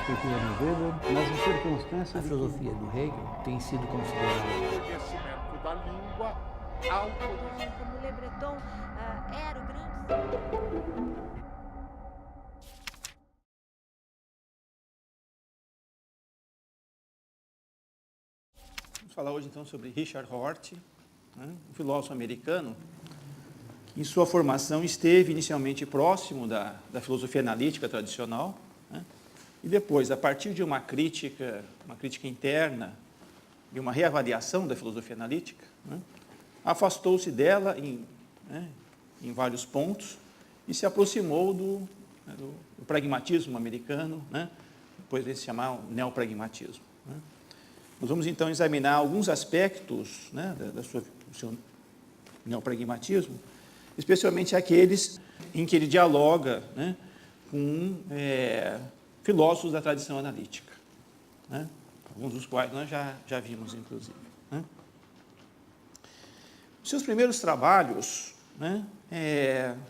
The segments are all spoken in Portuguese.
Perspectiva do Weber, nas circunstâncias... A filosofia do Hegel tem sido considerada... O conhecimento da língua autoriza. Como Le Breton era o grande... Vamos falar hoje, então, sobre Richard Hort, um filósofo americano que, em sua formação, esteve inicialmente próximo da filosofia analítica tradicional, e depois, a partir de uma crítica interna e uma reavaliação da filosofia analítica, afastou-se dela em vários pontos e se aproximou do pragmatismo americano, depois de se chamar o neopragmatismo. Nós vamos, então, examinar alguns aspectos do seu neopragmatismo, especialmente aqueles em que ele dialoga com filósofos da tradição analítica, alguns dos quais nós já vimos, inclusive. Os seus primeiros trabalhos,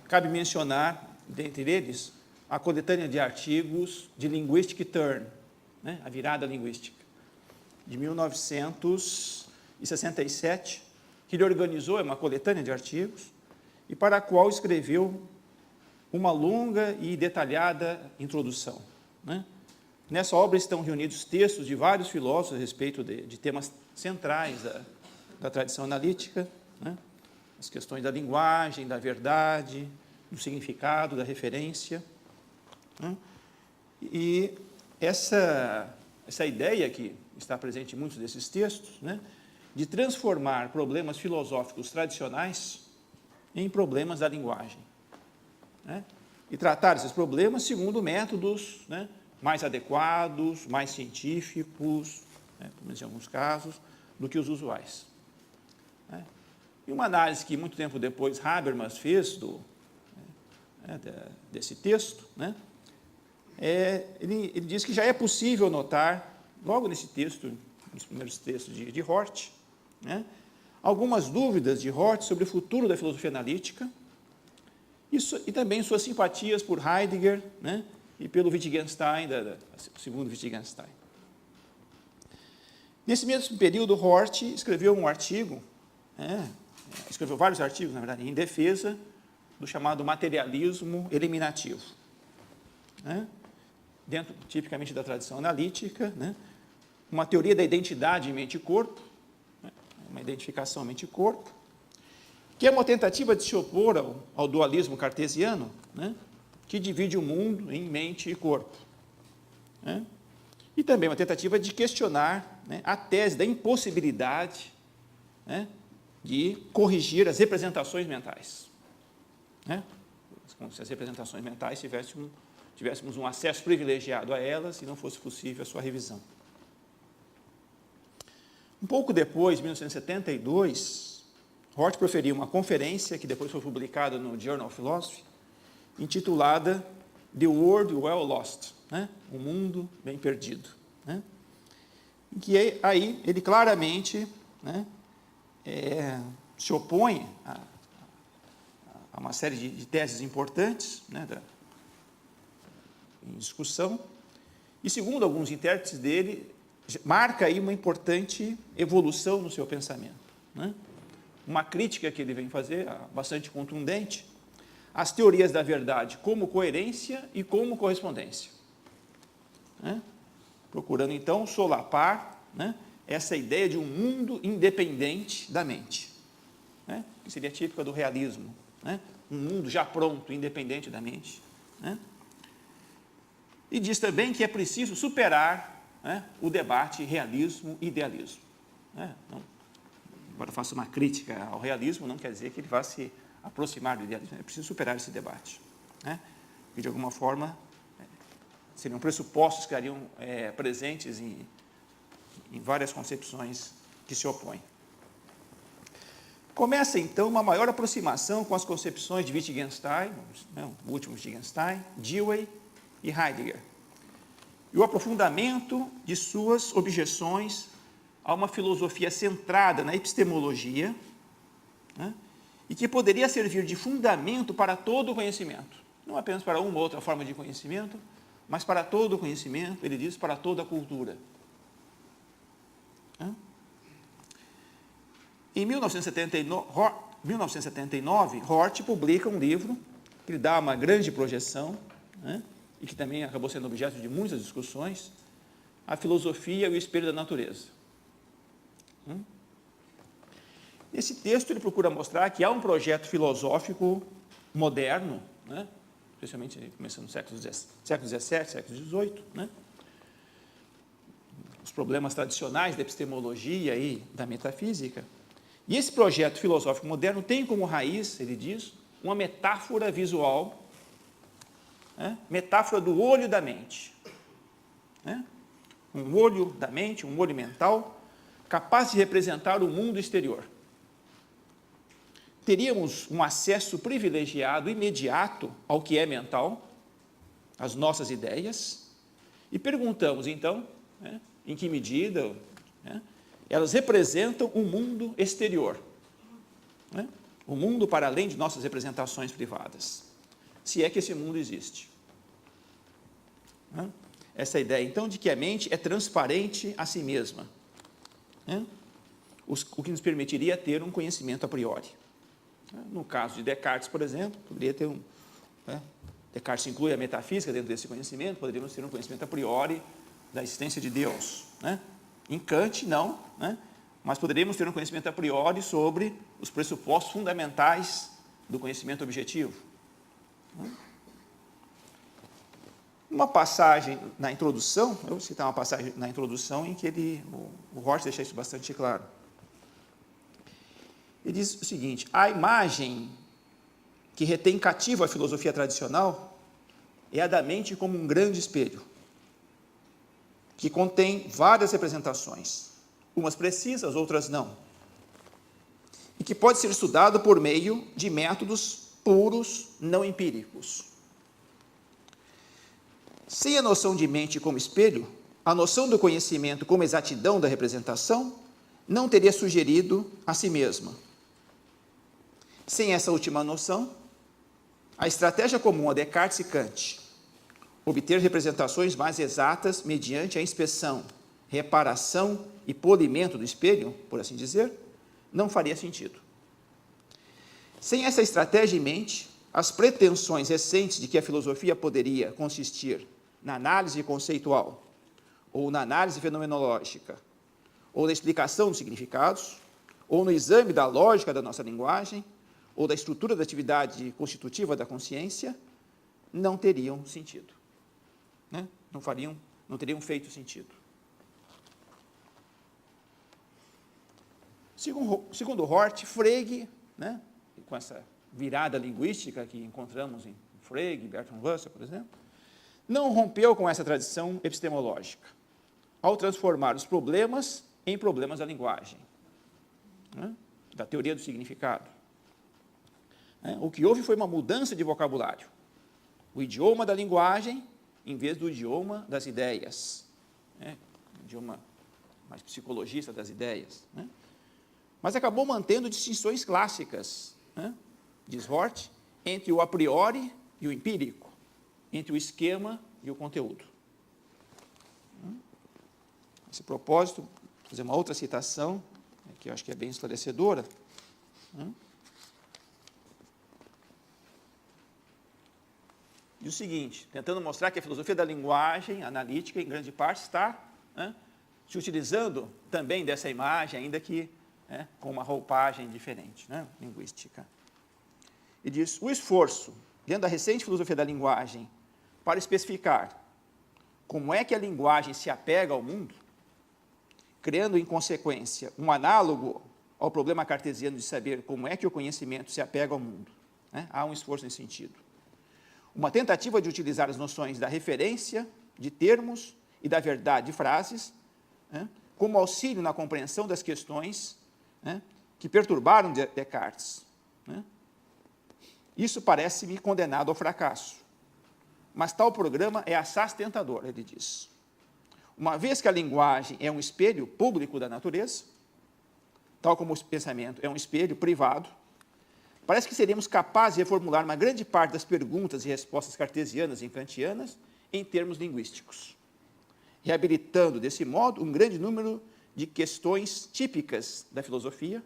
cabe mencionar, dentre eles, a coletânea de artigos de Linguistic Turn, a virada linguística, de 1967, que ele organizou, é uma coletânea de artigos, e para a qual escreveu uma longa e detalhada introdução. Nessa obra estão reunidos textos de vários filósofos a respeito de temas centrais da tradição analítica, as questões da linguagem, da verdade, do significado, da referência. E essa ideia que está presente em muitos desses textos, de transformar problemas filosóficos tradicionais em problemas da linguagem, e tratar esses problemas segundo métodos mais adequados, mais científicos, pelo menos em alguns casos, do que os usuais. E uma análise que, muito tempo depois, Habermas fez desse texto, ele diz que já é possível notar, logo nesse texto, nos primeiros textos de Hort, algumas dúvidas de Hort sobre o futuro da filosofia analítica, e também suas simpatias por Heidegger, e pelo Wittgenstein, segundo Wittgenstein. Nesse mesmo período, Hort escreveu um artigo, escreveu vários artigos, na verdade, em defesa do chamado materialismo eliminativo, dentro, tipicamente, da tradição analítica, uma teoria da identidade mente e corpo, uma identificação mente e corpo, que é uma tentativa de se opor ao dualismo cartesiano, que divide o mundo em mente e corpo. E também uma tentativa de questionar a tese da impossibilidade de corrigir as representações mentais. Como se as representações mentais tivéssemos um acesso privilegiado a elas e não fosse possível a sua revisão. Um pouco depois, em 1972, Hort proferiu uma conferência, que depois foi publicada no Journal of Philosophy, intitulada The World Well Lost, o mundo bem perdido. Em que aí ele claramente se opõe a uma série de teses importantes em discussão, e, segundo alguns intérpretes dele, marca aí uma importante evolução no seu pensamento. Uma crítica que ele vem fazer, bastante contundente, às teorias da verdade como coerência e como correspondência. Procurando, então, solapar essa ideia de um mundo independente da mente, que seria típica do realismo, um mundo já pronto, independente da mente. E diz também que é preciso superar o debate realismo-idealismo. Embora faça uma crítica ao realismo, não quer dizer que ele vá se aproximar do idealismo. É preciso superar esse debate. Que, de alguma forma, seriam pressupostos que estariam presentes em várias concepções que se opõem. Começa, então, uma maior aproximação com as concepções de Wittgenstein, né, o último Wittgenstein, Dewey e Heidegger, e o aprofundamento de suas objeções a uma filosofia centrada na epistemologia, né, e que poderia servir de fundamento para todo o conhecimento, não apenas para uma ou outra forma de conhecimento, mas para todo o conhecimento, ele diz, para toda a cultura. Em 1979, Hort publica um livro que lhe dá uma grande projeção, né, e que também acabou sendo objeto de muitas discussões, A Filosofia e o Espelho da Natureza. Nesse texto ele procura mostrar que há um projeto filosófico moderno, né, especialmente começando no século XVII, século XVIII, né, os problemas tradicionais da epistemologia e da metafísica. E esse projeto filosófico moderno tem como raiz, ele diz, uma metáfora visual, né, metáfora do olho da mente. Né, um olho da mente, um olho mental, capaz de representar o mundo exterior. Teríamos um acesso privilegiado, imediato, ao que é mental, às nossas ideias, e perguntamos, então, né, em que medida, né, elas representam o mundo exterior, né, o mundo para além de nossas representações privadas, se é que esse mundo existe. Né? Essa ideia, então, de que a mente é transparente a si mesma, né, o que nos permitiria ter um conhecimento a priori. No caso de Descartes, por exemplo, poderia ter né, Descartes inclui a metafísica dentro desse conhecimento, poderíamos ter um conhecimento a priori da existência de Deus. Né? Em Kant, não, né? Mas poderíamos ter um conhecimento a priori sobre os pressupostos fundamentais do conhecimento objetivo. Uma passagem na introdução, eu vou citar uma passagem na introdução em que o Hort deixa isso bastante claro. Ele diz o seguinte: a imagem que retém cativa a filosofia tradicional é a da mente como um grande espelho, que contém várias representações, umas precisas, outras não, e que pode ser estudado por meio de métodos puros, não empíricos. Sem a noção de mente como espelho, a noção do conhecimento como exatidão da representação não teria sugerido a si mesma. Sem essa última noção, a estratégia comum a Descartes e Kant, obter representações mais exatas mediante a inspeção, reparação e polimento do espelho, por assim dizer, não faria sentido. Sem essa estratégia em mente, as pretensões recentes de que a filosofia poderia consistir na análise conceitual, ou na análise fenomenológica, ou na explicação dos significados, ou no exame da lógica da nossa linguagem, ou da estrutura da atividade constitutiva da consciência, não teriam sentido. Né? Não teriam feito sentido. Segundo Hort, Frege, né, com essa virada linguística que encontramos em Frege, Bertrand Russell, por exemplo, não rompeu com essa tradição epistemológica, ao transformar os problemas em problemas da linguagem, né, da teoria do significado. O que houve foi uma mudança de vocabulário. O idioma da linguagem, em vez do idioma das ideias. Né? O idioma mais psicologista das ideias. Né? Mas acabou mantendo distinções clássicas, né, diz Hort, entre o a priori e o empírico, entre o esquema e o conteúdo. A esse propósito, vou fazer uma outra citação, que eu acho que é bem esclarecedora. E o seguinte, tentando mostrar que a filosofia da linguagem analítica, em grande parte, está, né, se utilizando também dessa imagem, ainda que, né, com uma roupagem diferente, né, linguística. E diz: o esforço, dentro da recente filosofia da linguagem, para especificar como é que a linguagem se apega ao mundo, criando, em consequência, um análogo ao problema cartesiano de saber como é que o conhecimento se apega ao mundo. Né? Há um esforço nesse sentido. Uma tentativa de utilizar as noções da referência, de termos e da verdade de frases, né, como auxílio na compreensão das questões, né, que perturbaram Descartes, né? Isso parece-me condenado ao fracasso. Mas tal programa é assaz tentador, ele diz. Uma vez que a linguagem é um espelho público da natureza, tal como o pensamento é um espelho privado, parece que seríamos capazes de reformular uma grande parte das perguntas e respostas cartesianas e kantianas em termos linguísticos, reabilitando, desse modo, um grande número de questões típicas da filosofia,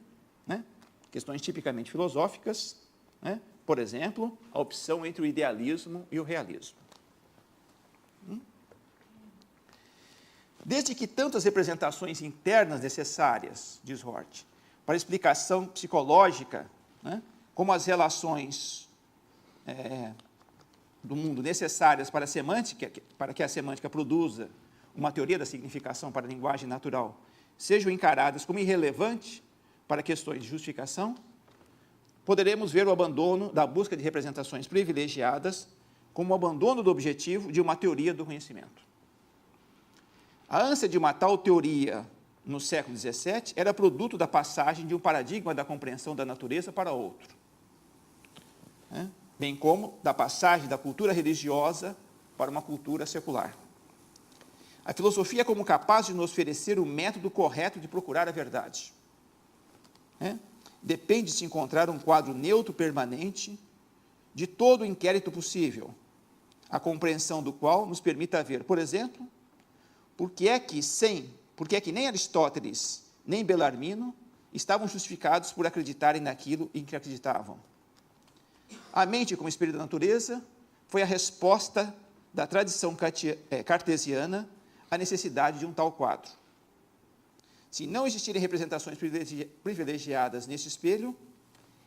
né? Questões tipicamente filosóficas, né? Por exemplo, a opção entre o idealismo e o realismo. Desde que tantas representações internas necessárias, diz Hort, para a explicação psicológica, né, como as relações do mundo necessárias para a semântica, para que a semântica produza uma teoria da significação para a linguagem natural, sejam encaradas como irrelevantes para questões de justificação, poderemos ver o abandono da busca de representações privilegiadas como o abandono do objetivo de uma teoria do conhecimento. A ânsia de uma tal teoria no século XVII era produto da passagem de um paradigma da compreensão da natureza para outro, né? Bem como da passagem da cultura religiosa para uma cultura secular. A filosofia como capaz de nos oferecer o método correto de procurar a verdade, né? Depende de se encontrar um quadro neutro permanente de todo o inquérito possível, a compreensão do qual nos permita ver, por exemplo, por que é que nem Aristóteles, nem Belarmino estavam justificados por acreditarem naquilo em que acreditavam. A mente como espelho da natureza foi a resposta da tradição cartesiana à necessidade de um tal quadro. Se não existirem representações privilegiadas nesse espelho,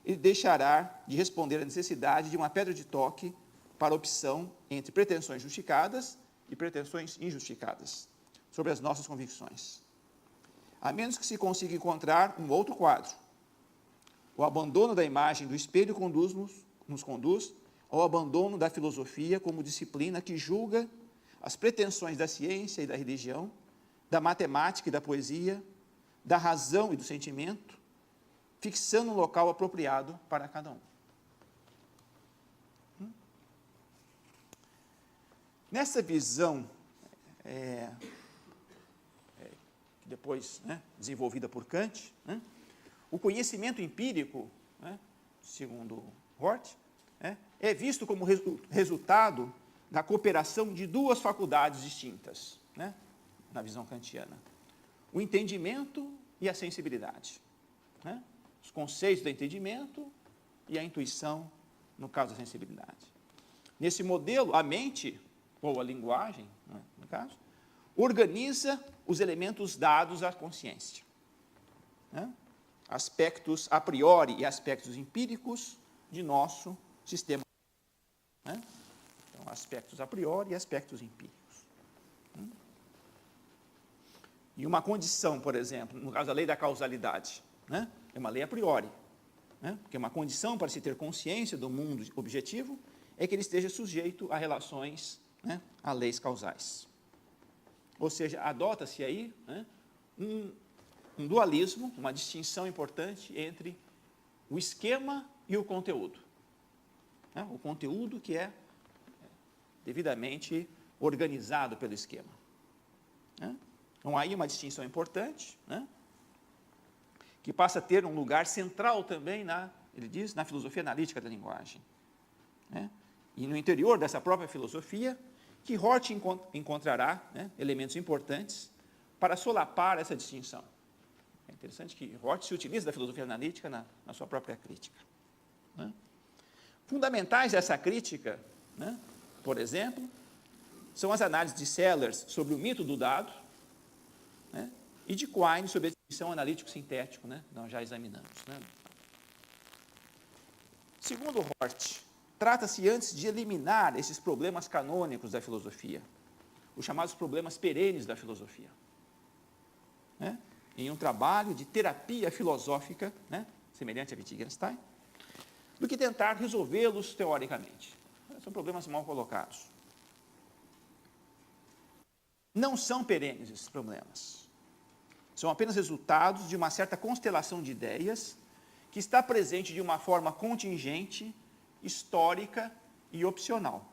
ele deixará de responder à necessidade de uma pedra de toque para a opção entre pretensões justificadas e pretensões injustificadas sobre as nossas convicções. A menos que se consiga encontrar um outro quadro, o abandono da imagem do espelho nos conduz ao abandono da filosofia como disciplina que julga as pretensões da ciência e da religião, da matemática e da poesia, da razão e do sentimento, fixando um local apropriado para cada um. Nessa visão, depois, né, desenvolvida por Kant, né, o conhecimento empírico, né, segundo Hort, é visto como resultado da cooperação de duas faculdades distintas, né, na visão kantiana: o entendimento e a sensibilidade, né? Os conceitos do entendimento e a intuição, no caso da sensibilidade. Nesse modelo, a mente, ou a linguagem, né, no caso, organiza os elementos dados à consciência, né? Aspectos a priori e aspectos empíricos de nosso sistema, né? Então, aspectos a priori e aspectos empíricos. E uma condição, por exemplo, no caso da lei da causalidade, né, é uma lei a priori, né, porque uma condição para se ter consciência do mundo objetivo é que ele esteja sujeito a relações, né, a leis causais. Ou seja, adota-se aí, né, um dualismo, uma distinção importante entre o esquema e o conteúdo, né, o conteúdo que é devidamente organizado pelo esquema, né? Então, aí uma distinção importante, né, que passa a ter um lugar central também, ele diz, na filosofia analítica da linguagem, né, e no interior dessa própria filosofia, que Hort encontrará, né, elementos importantes para solapar essa distinção. É interessante que Hort se utiliza da filosofia analítica na sua própria crítica, né. Fundamentais dessa crítica, né, por exemplo, são as análises de Sellers sobre o mito do dado, né, e de Quine sobre a distinção analítico-sintético, né, nós já examinamos, né. Segundo Hort, trata-se antes de eliminar esses problemas canônicos da filosofia, os chamados problemas perenes da filosofia, né, em um trabalho de terapia filosófica, né, semelhante a Wittgenstein, do que tentar resolvê-los teoricamente. São problemas mal colocados. Não são perenes esses problemas. São apenas resultados de uma certa constelação de ideias que está presente de uma forma contingente, histórica e opcional.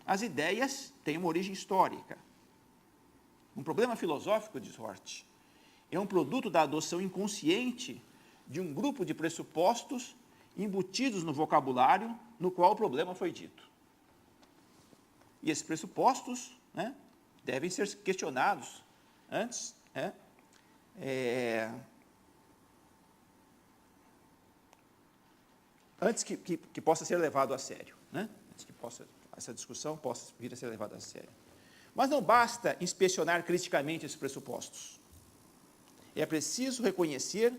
As ideias têm uma origem histórica. Um problema filosófico, diz Hort, é um produto da adoção inconsciente de um grupo de pressupostos embutidos no vocabulário no qual o problema foi dito. E esses pressupostos, né, devem ser questionados antes, antes que possa ser levado a sério, né? Antes que essa discussão possa vir a ser levada a sério. Mas não basta inspecionar criticamente esses pressupostos. É preciso reconhecer,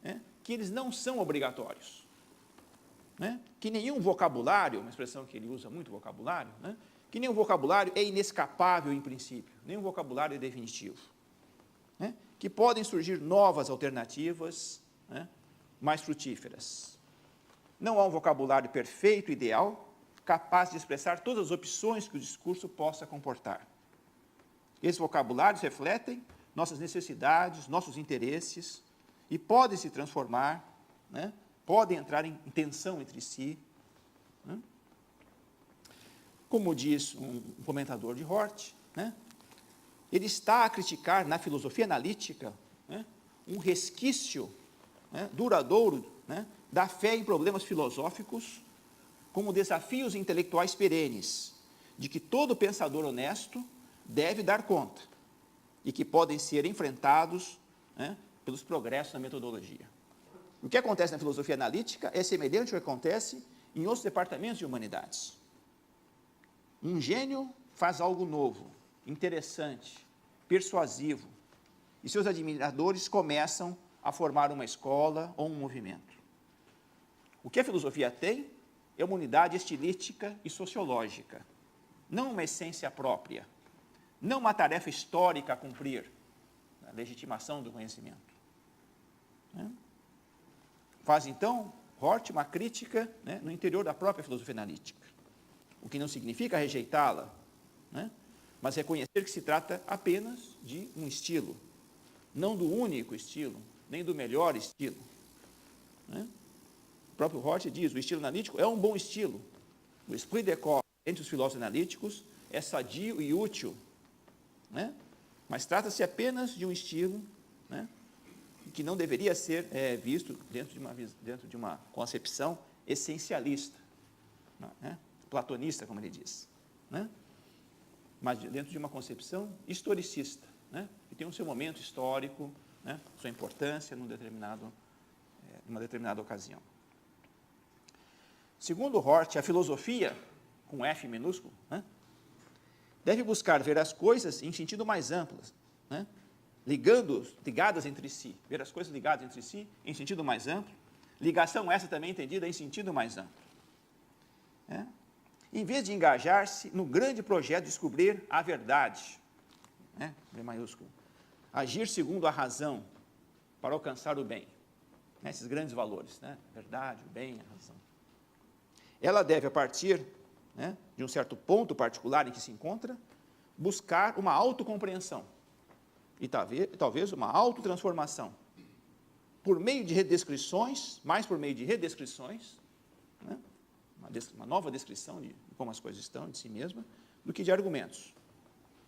né, que eles não são obrigatórios. Né? Que nenhum vocabulário, uma expressão que ele usa muito, vocabulário, né? Que nenhum vocabulário é inescapável em princípio, nenhum vocabulário é definitivo. Né? Que podem surgir novas alternativas, né, mais frutíferas. Não há um vocabulário perfeito, ideal, capaz de expressar todas as opções que o discurso possa comportar. Esses vocabulários refletem nossas necessidades, nossos interesses, e podem se transformar, né, podem entrar em tensão entre si. Né? Como diz um comentador de Hort, né, ele está a criticar na filosofia analítica, né, um resquício, né, duradouro, né, da fé em problemas filosóficos como desafios intelectuais perenes, de que todo pensador honesto deve dar conta e que podem ser enfrentados, né, pelos progressos na metodologia. O que acontece na filosofia analítica é semelhante ao que acontece em outros departamentos de humanidades. Um gênio faz algo novo, interessante, persuasivo, e seus admiradores começam a formar uma escola ou um movimento. O que a filosofia tem é uma unidade estilística e sociológica, não uma essência própria, não uma tarefa histórica a cumprir, a legitimação do conhecimento. Faz, então, Hort uma crítica, né, no interior da própria filosofia analítica, o que não significa rejeitá-la, né, mas reconhecer que se trata apenas de um estilo, não do único estilo, nem do melhor estilo. Né? O próprio Hort diz, o estilo analítico é um bom estilo. O esprit de corps entre os filósofos analíticos é sadio e útil, né? Mas trata-se apenas de um estilo, né, que não deveria ser visto dentro de uma concepção essencialista, né, platonista, como ele diz, né, mas dentro de uma concepção historicista, né, que tem o seu momento histórico, né, sua importância numa determinada ocasião. Segundo Hort, a filosofia, com F minúsculo, né, deve buscar ver as coisas em sentido mais amplo, né, ligadas entre si, ver as coisas ligadas entre si em sentido mais amplo, ligação essa também entendida em sentido mais amplo. Né, em vez de engajar-se no grande projeto de descobrir a verdade, né, B maiúsculo, agir segundo a razão para alcançar o bem, né, esses grandes valores, né, verdade, o bem, a razão. Ela deve, a partir, né, de um certo ponto particular em que se encontra, buscar uma autocompreensão e talvez uma autotransformação, por meio de redescrições, mais por meio de redescrições, né, uma nova descrição de como as coisas estão de si mesma, do que de argumentos,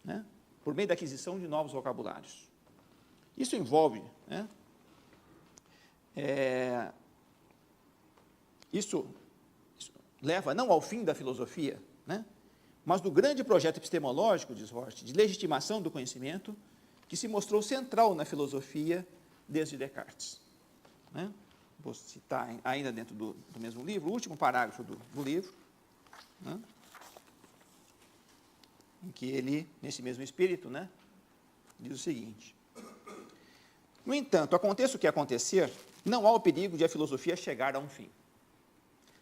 né, por meio da aquisição de novos vocabulários. Isso envolve, né, isso leva não ao fim da filosofia, né, mas do grande projeto epistemológico, diz Hort, de legitimação do conhecimento, que se mostrou central na filosofia desde Descartes. Né? Vou citar ainda dentro do mesmo livro, o último parágrafo do livro, né, em que ele, nesse mesmo espírito, né, diz o seguinte: no entanto, aconteça o que acontecer, não há o perigo de a filosofia chegar a um fim.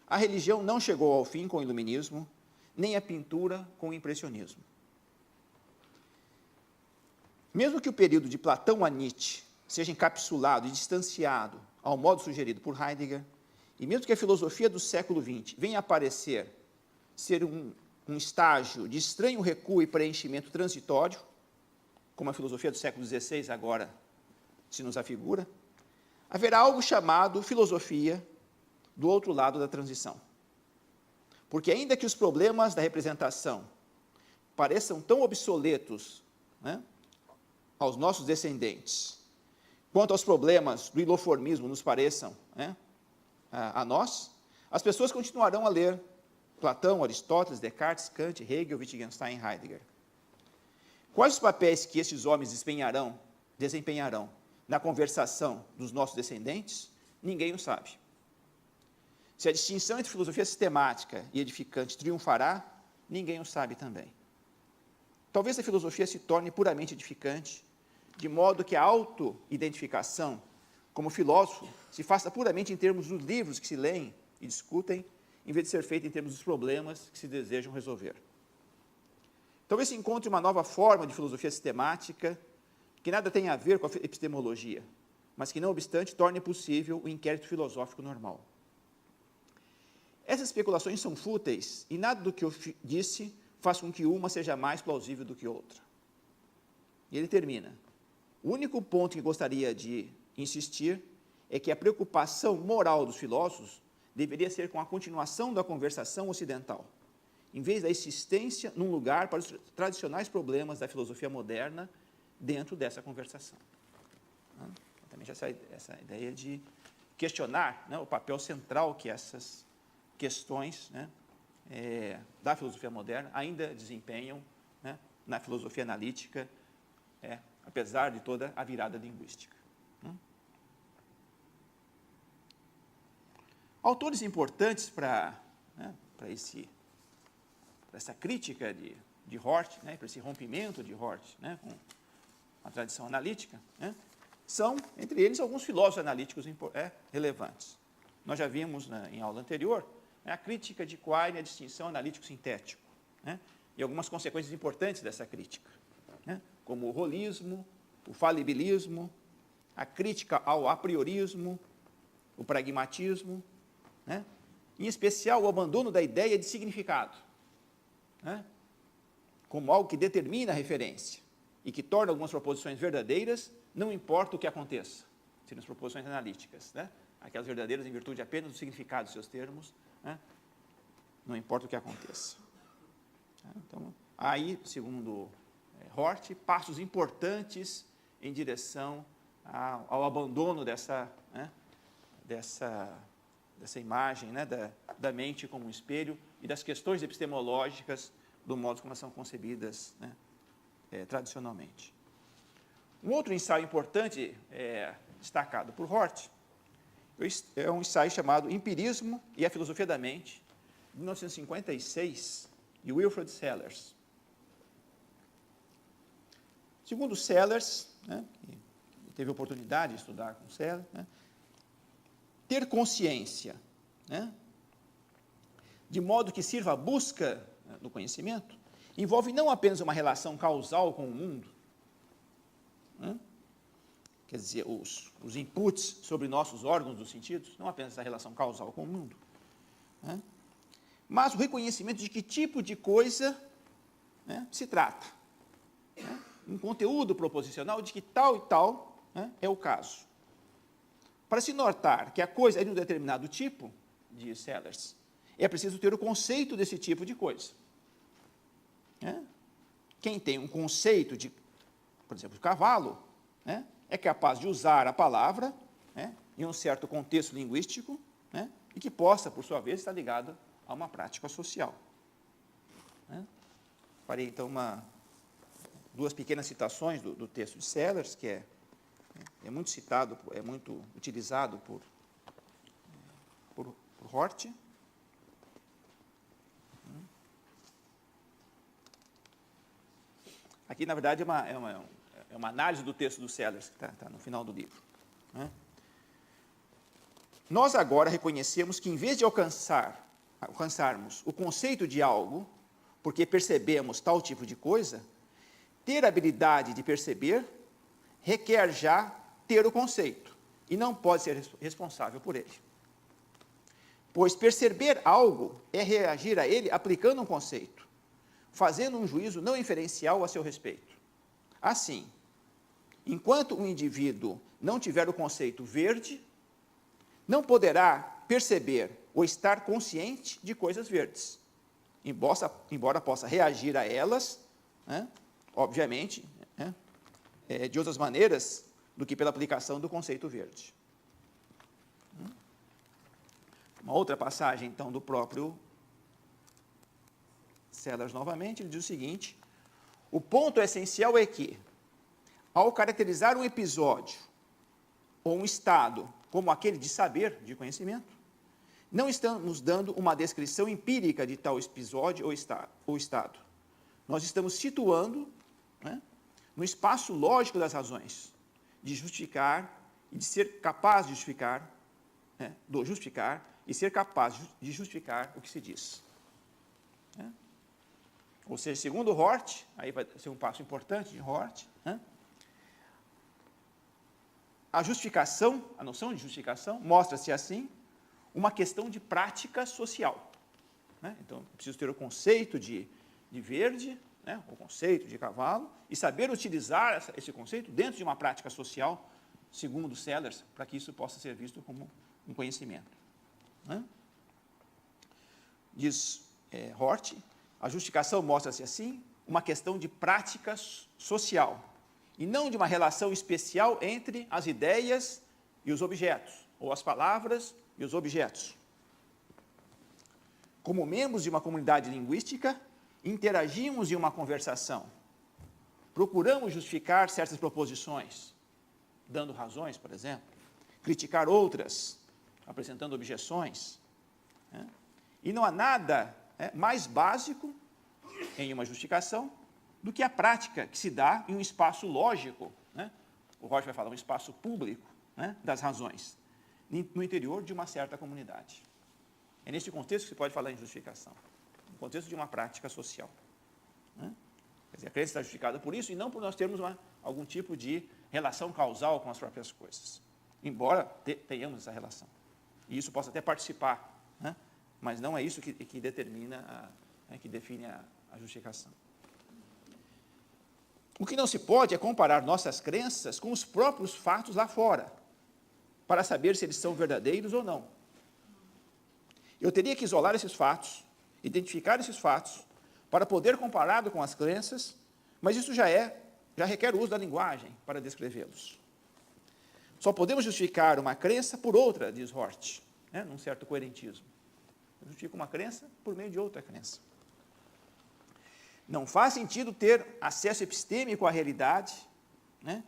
A religião não chegou ao fim com o iluminismo, nem a pintura com o impressionismo. Mesmo que o período de Platão a Nietzsche seja encapsulado e distanciado ao modo sugerido por Heidegger, e mesmo que a filosofia do século XX venha a aparecer ser um estágio de estranho recuo e preenchimento transitório, como a filosofia do século XVI agora se nos afigura, haverá algo chamado filosofia do outro lado da transição. Porque ainda que os problemas da representação pareçam tão obsoletos, né, aos nossos descendentes, quanto aos problemas do iloformismo nos pareçam, né, a nós, as pessoas continuarão a ler Platão, Aristóteles, Descartes, Kant, Hegel, Wittgenstein e Heidegger. Quais os papéis que estes homens desempenharão na conversação dos nossos descendentes? Ninguém o sabe. Se a distinção entre filosofia sistemática e edificante triunfará, ninguém o sabe também. Talvez a filosofia se torne puramente edificante, de modo que a auto-identificação como filósofo se faça puramente em termos dos livros que se leem e discutem, em vez de ser feita em termos dos problemas que se desejam resolver. Talvez se encontre uma nova forma de filosofia sistemática que nada tem a ver com a epistemologia, mas que, não obstante, torne possível o inquérito filosófico normal. Essas especulações são fúteis e nada do que eu disse faz com que uma seja mais plausível do que outra. E ele termina. O único ponto que gostaria de insistir é que a preocupação moral dos filósofos deveria ser com a continuação da conversação ocidental, em vez da insistência num lugar para os tradicionais problemas da filosofia moderna dentro dessa conversação. Também já essa ideia de questionar, né, o papel central que essas questões, né, da filosofia moderna ainda desempenham, né, na filosofia analítica, apesar de toda a virada linguística. Autores importantes para essa crítica de Hort, né, para esse rompimento de Hort, né, com a tradição analítica, né, são, entre eles, alguns filósofos analíticos relevantes. Nós já vimos, né, em aula anterior, né, a crítica de Quine, a distinção analítico-sintético, né, e algumas consequências importantes dessa crítica, né, como o holismo, o falibilismo, a crítica ao apriorismo, o pragmatismo, né, em especial o abandono da ideia de significado, né, como algo que determina a referência e que torna algumas proposições verdadeiras, não importa o que aconteça, seriam as proposições analíticas, né, aquelas verdadeiras em virtude apenas do significado dos seus termos, né, não importa o que aconteça. Então, aí, segundo Hort, passos importantes em direção ao abandono dessa imagem, né, da mente como um espelho e das questões epistemológicas do modo como elas são concebidas, né, tradicionalmente. Um outro ensaio importante destacado por Hort é um ensaio chamado Empirismo e a Filosofia da Mente, de 1956, de Wilfred Sellars. Segundo Sellars, né, que teve a oportunidade de estudar com Sellars, né, ter consciência, né, de modo que sirva à busca, né, do conhecimento, envolve não apenas uma relação causal com o mundo, né, quer dizer, os inputs sobre nossos órgãos dos sentidos, não apenas essa relação causal com o mundo, né, mas o reconhecimento de que tipo de coisa, né, se trata, né, um conteúdo proposicional de que tal e tal, né, é o caso. Para se notar que a coisa é de um determinado tipo, diz Sellars, é preciso ter o conceito desse tipo de coisa. Né? Quem tem um conceito de, por exemplo, de cavalo, né, é capaz de usar a palavra, né, em um certo contexto linguístico, né, e que possa, por sua vez, estar ligado a uma prática social. Né? Farei, então, duas pequenas citações do texto de Sellars, que é muito citado, é muito utilizado por Hort. Aqui, na verdade, é uma análise do texto do Sellars, que está no final do livro. Né? Nós agora reconhecemos que, em vez de alcançarmos o conceito de algo, porque percebemos tal tipo de coisa, ter a habilidade de perceber requer já ter o conceito, e não pode ser responsável por ele. Pois perceber algo é reagir a ele aplicando um conceito, fazendo um juízo não inferencial a seu respeito. Assim, enquanto um indivíduo não tiver o conceito verde, não poderá perceber ou estar consciente de coisas verdes, embora possa reagir a elas, né, obviamente, né, de outras maneiras do que pela aplicação do conceito verde. Uma outra passagem, então, do próprio Sellars, novamente, ele diz o seguinte: o ponto essencial é que, ao caracterizar um episódio ou um estado como aquele de saber, de conhecimento, não estamos dando uma descrição empírica de tal episódio ou estado. Nós estamos situando, né, no espaço lógico das razões, de justificar e de ser capaz de justificar, né, e ser capaz de justificar o que se diz. Né? Ou seja, segundo Hort, aí vai ser um passo importante de Hort, né, a justificação, a noção de justificação, mostra-se assim uma questão de prática social. Né? Então, eu preciso ter o conceito de verde, né, o conceito de cavalo, e saber utilizar esse conceito dentro de uma prática social, segundo Sellars, para que isso possa ser visto como um conhecimento. Né? Diz Hort, a justificação mostra-se assim uma questão de prática social, e não de uma relação especial entre as ideias e os objetos, ou as palavras e os objetos. Como membros de uma comunidade linguística, interagimos em uma conversação, procuramos justificar certas proposições, dando razões, por exemplo, criticar outras, apresentando objeções, né? E não há nada mais básico em uma justificação do que a prática que se dá em um espaço lógico, né? O Rocha vai falar, um espaço público, né, das razões, no interior de uma certa comunidade. É nesse contexto que se pode falar em justificação, no contexto de uma prática social. Né? Quer dizer, a crença está justificada por isso e não por nós termos algum tipo de relação causal com as próprias coisas, embora tenhamos essa relação. E isso possa até participar, né? Mas não é isso que determina, que define a justificação. O que não se pode é comparar nossas crenças com os próprios fatos lá fora, para saber se eles são verdadeiros ou não. Eu teria que isolar esses fatos, identificar esses fatos, para poder compará-los com as crenças, mas isso já requer o uso da linguagem para descrevê-los. Só podemos justificar uma crença por outra, diz Hort, né, num certo coerentismo. Eu justifico uma crença por meio de outra crença. Não faz sentido ter acesso epistêmico à realidade, né,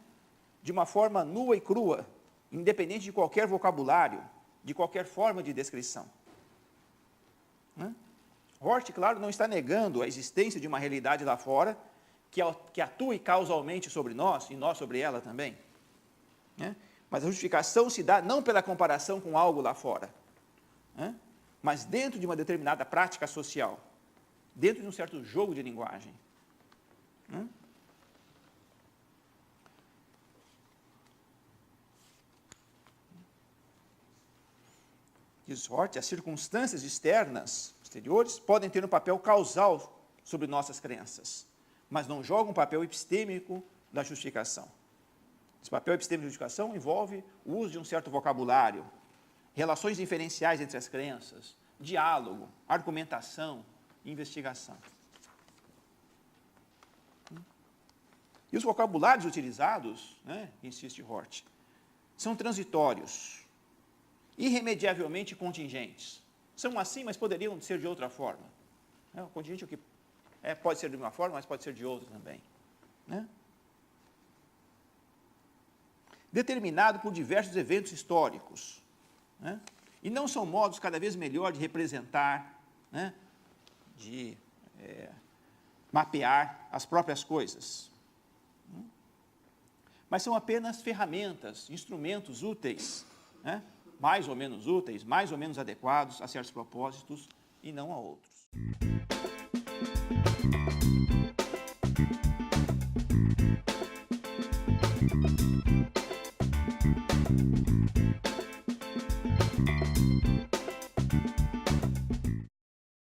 de uma forma nua e crua, independente de qualquer vocabulário, de qualquer forma de descrição. Né? Hort, claro, não está negando a existência de uma realidade lá fora que atue causalmente sobre nós e nós sobre ela também. Né? Mas a justificação se dá não pela comparação com algo lá fora, né, mas dentro de uma determinada prática social, dentro de um certo jogo de linguagem. Né? Diz Hort, as circunstâncias exteriores, podem ter um papel causal sobre nossas crenças, mas não jogam um papel epistêmico da justificação. Esse papel epistêmico da justificação envolve o uso de um certo vocabulário, relações diferenciais entre as crenças, diálogo, argumentação, investigação. E os vocabulários utilizados, né, insiste Hort, são transitórios, irremediavelmente contingentes. São assim, mas poderiam ser de outra forma. O contingente é o que pode ser de uma forma, mas pode ser de outra também. Né? Determinado por diversos eventos históricos. Né? E não são modos cada vez melhor de representar, né, de mapear as próprias coisas. Mas são apenas ferramentas, instrumentos úteis, né, mais ou menos úteis, mais ou menos adequados a certos propósitos e não a outros.